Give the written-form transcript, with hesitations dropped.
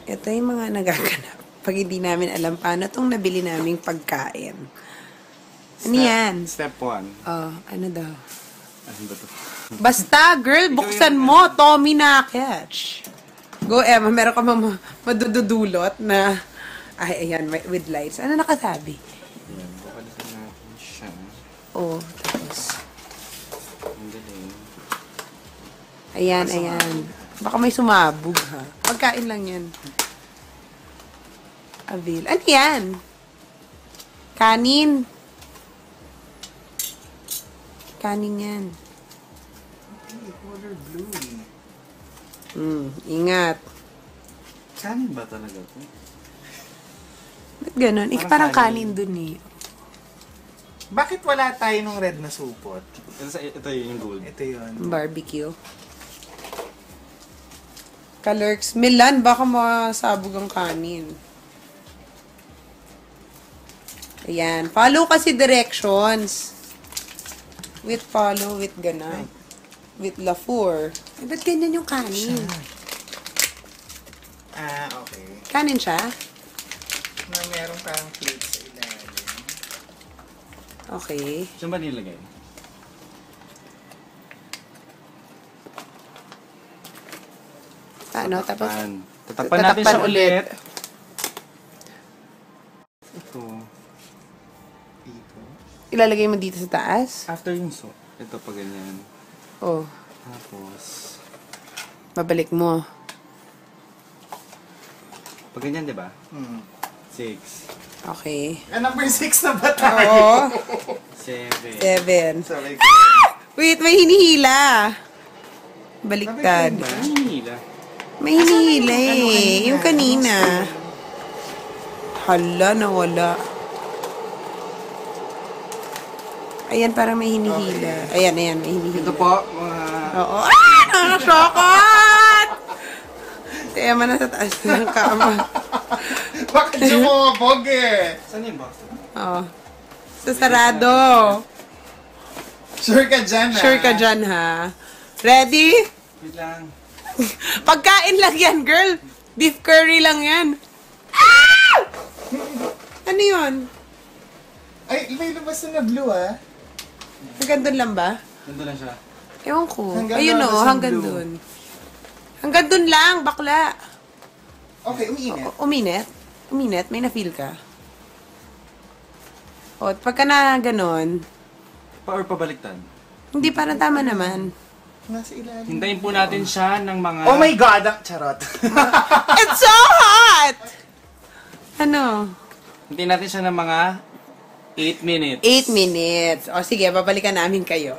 Ito yung mga nagaganap. Pag hindi namin alam paano itong nabili naming pagkain. Ano yan? Step 1. Oh, ano daw? Ano ba to? Basta, girl, buksan mo. Tommy Nakich. Go, Emma. Meron ka madududulot na... Ay, ayan, with lights. Ano nakasabi? Ayan, bukalisan natin siya. Oh, tapos... Ang galing. Ayan, ayan. Baka may sumabog, ha? Pagkain lang yan. Avail. Ano yan? Kanin. Kanin yan. Color blue. Ingat. Kanin ba talaga ito? Ba't ganun? Parang kanin dun eh. Bakit wala tayo nung red na supot? Ito yung gold. Ito yun. Barbecue. Kalurks. Milan, baka masabog ang kanin. Ayan. Follow kasi directions. With follow, with gana. With Lafour. Eh, ba't ganyan yung kanin? Ah, okay. Kanin siya? Na meron parang plate sa ilalim. Okay. Saan ba nilagay? Paano? Tapos, Tatakpan natin siya ulit. Ito. Dito. ilalagay mo dito sa taas? After yung so. Ito pa ganyan. Oh, Tapos, babalik mo. pag ganyan, di ba? 6, Okay. Number 6 na ba tayo? Oo. 7. 7. Sorry. Wait, may hinihila. Baliktad. Ano yung hila? May hinihila eh. Yung kanina. Hala, nawala. Ayan, parang may hinihila. Ayan, ayan, may hinihila. Ito po, mga... Oo. Ah! Nakasokot! Si Emma na sa taas ng kama. Bakit sumabog eh? Saan yung box? Oo. Sa sarado. Sure ka dyan ha? Sure ka dyan, ha? Ready? Wait lang. Pagkain lang yan, girl. Beef curry lang yan. Ah! Ano yun? Ay, may lumabas na blue ah. Hanggang doon lang ba? Nandun lang siya. Ewan ko. Hanggang Ayun doon, o, nasa hanggang blue. doon. Hanggang doon lang, bakla. Okay, umiinit. Uminit? Uminit? May na-feel ka? O, pagka na ganon, Or pabaliktad. hindi parang tama naman. Nasa ilalim. Hintayin po natin siya ng mga... Oh my God! Charot. It's so hot! Ano? Hintayin natin siya ng mga 8 minutes. 8 minutes. O sige, babalikan namin kayo.